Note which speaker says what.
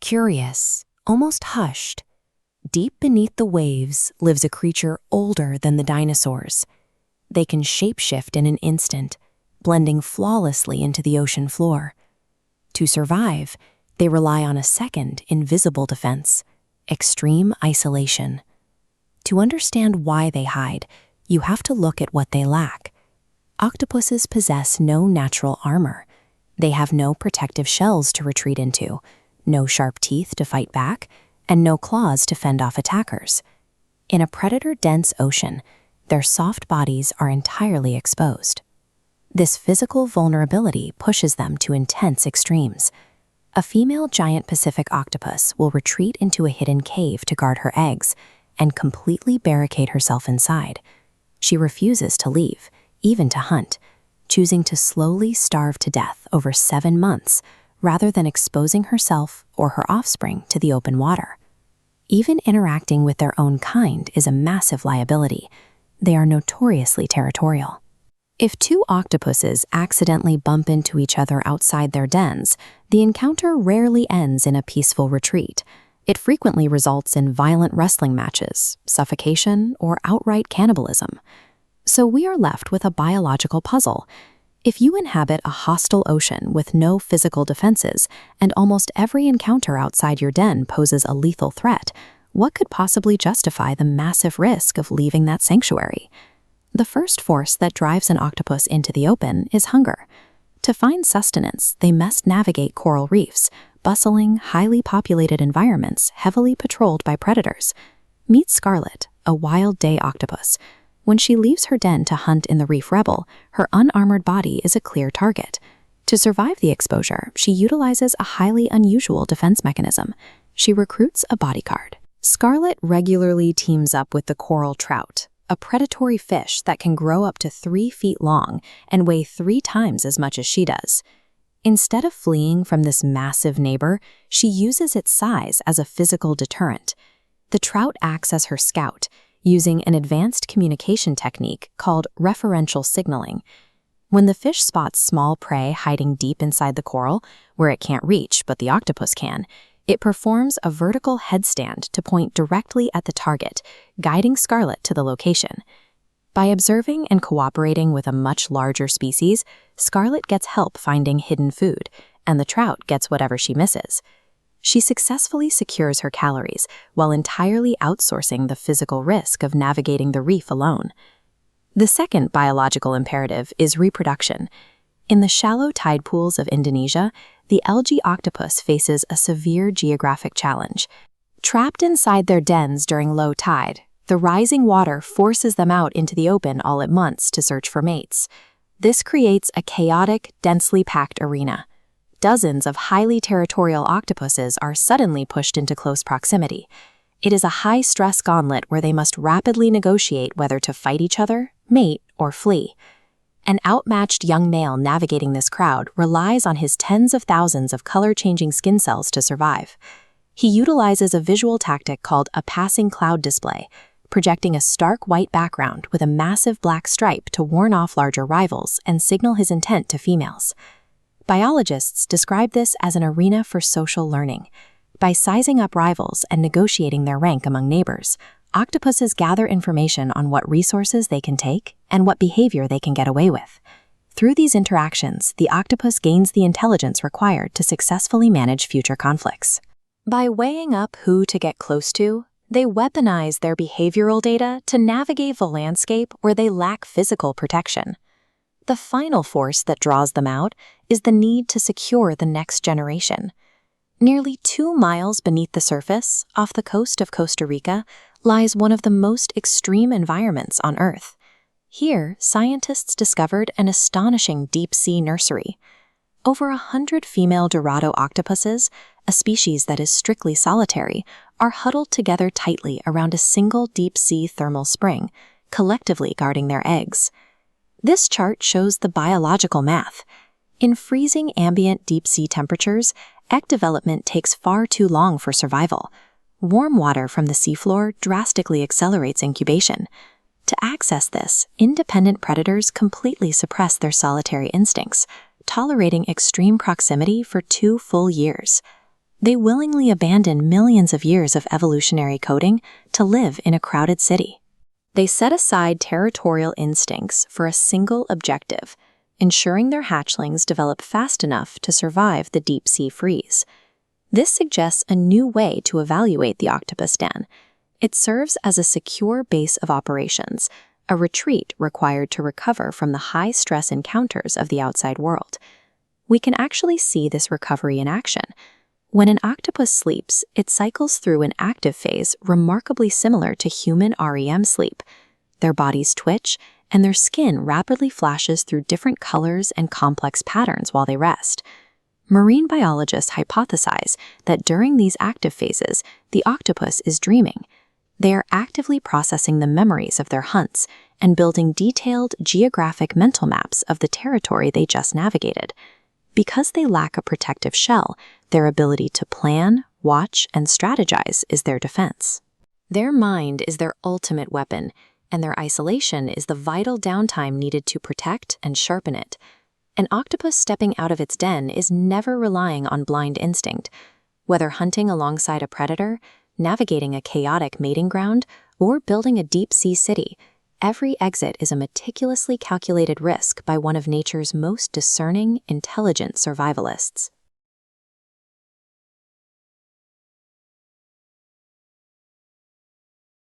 Speaker 1: Curious, almost hushed, deep beneath the waves lives a creature older than the dinosaurs. They can shapeshift in an instant, blending flawlessly into the ocean floor. To survive, they rely on a second, invisible defense: extreme isolation. To understand why they hide, you have to look at what they lack. Octopuses possess no natural armor. They have no protective shells to retreat into, no sharp teeth to fight back, and no claws to fend off attackers. In a predator-dense ocean, their soft bodies are entirely exposed. This physical vulnerability pushes them to intense extremes. A female giant Pacific octopus will retreat into a hidden cave to guard her eggs and completely barricade herself inside. She refuses to leave, even to hunt, choosing to slowly starve to death over 7 months rather than exposing herself or her offspring to the open water. Even interacting with their own kind is a massive liability. They are notoriously territorial. If two octopuses accidentally bump into each other outside their dens, the encounter rarely ends in a peaceful retreat. It frequently results in violent wrestling matches, suffocation, or outright cannibalism. So we are left with a biological puzzle. If you inhabit a hostile ocean with no physical defenses, and almost every encounter outside your den poses a lethal threat, what could possibly justify the massive risk of leaving that sanctuary? The first force that drives an octopus into the open is hunger. To find sustenance, they must navigate coral reefs, bustling, highly populated environments heavily patrolled by predators. Meet Scarlett, a wild day octopus. When she leaves her den to hunt in the reef rebel, her unarmored body is a clear target. To survive the exposure, she utilizes a highly unusual defense mechanism. She recruits a bodyguard. Scarlett regularly teams up with the coral trout, a predatory fish that can grow up to 3 feet long and weigh 3 times as much as she does. Instead of fleeing from this massive neighbor, she uses its size as a physical deterrent. The trout acts as her scout, using an advanced communication technique called referential signaling. When the fish spots small prey hiding deep inside the coral, where it can't reach but the octopus can, it performs a vertical headstand to point directly at the target, guiding Scarlett to the location. By observing and cooperating with a much larger species, Scarlett gets help finding hidden food, and the trout gets whatever she misses. She successfully secures her calories while entirely outsourcing the physical risk of navigating the reef alone. The second biological imperative is reproduction. In the shallow tide pools of Indonesia, the algae octopus faces a severe geographic challenge. Trapped inside their dens during low tide, the rising water forces them out into the open all at once to search for mates. This creates a chaotic, densely packed arena. Dozens of highly territorial octopuses are suddenly pushed into close proximity. It is a high-stress gauntlet where they must rapidly negotiate whether to fight each other, mate, or flee. An outmatched young male navigating this crowd relies on his tens of thousands of color-changing skin cells to survive. He utilizes a visual tactic called a passing cloud display, projecting a stark white background with a massive black stripe to warn off larger rivals and signal his intent to females. Biologists describe this as an arena for social learning. By sizing up rivals and negotiating their rank among neighbors, octopuses gather information on what resources they can take and what behavior they can get away with. Through these interactions, the octopus gains the intelligence required to successfully manage future conflicts. By weighing up who to get close to, they weaponize their behavioral data to navigate the landscape where they lack physical protection. The final force that draws them out is the need to secure the next generation. Nearly 2 miles beneath the surface, off the coast of Costa Rica, lies one of the most extreme environments on Earth. Here, scientists discovered an astonishing deep-sea nursery. Over 100 female Dorado octopuses, a species that is strictly solitary, are huddled together tightly around a single deep-sea thermal spring, collectively guarding their eggs. This chart shows the biological math. In freezing ambient deep-sea temperatures, egg development takes far too long for survival. Warm water from the seafloor drastically accelerates incubation. To access this, independent predators completely suppress their solitary instincts, tolerating extreme proximity for 2 full years. They willingly abandon millions of years of evolutionary coding to live in a crowded city. They set aside territorial instincts for a single objective, ensuring their hatchlings develop fast enough to survive the deep-sea freeze. This suggests a new way to evaluate the octopus den. It serves as a secure base of operations, a retreat required to recover from the high-stress encounters of the outside world. We can actually see this recovery in action. When an octopus sleeps, it cycles through an active phase remarkably similar to human REM sleep. Their bodies twitch, and their skin rapidly flashes through different colors and complex patterns while they rest. Marine biologists hypothesize that during these active phases, the octopus is dreaming. They are actively processing the memories of their hunts and building detailed geographic mental maps of the territory they just navigated. Because they lack a protective shell, their ability to plan, watch, and strategize is their defense. Their mind is their ultimate weapon, and their isolation is the vital downtime needed to protect and sharpen it. An octopus stepping out of its den is never relying on blind instinct. Whether hunting alongside a predator, navigating a chaotic mating ground, or building a deep-sea city, every exit is a meticulously calculated risk by one of nature's most discerning, intelligent survivalists.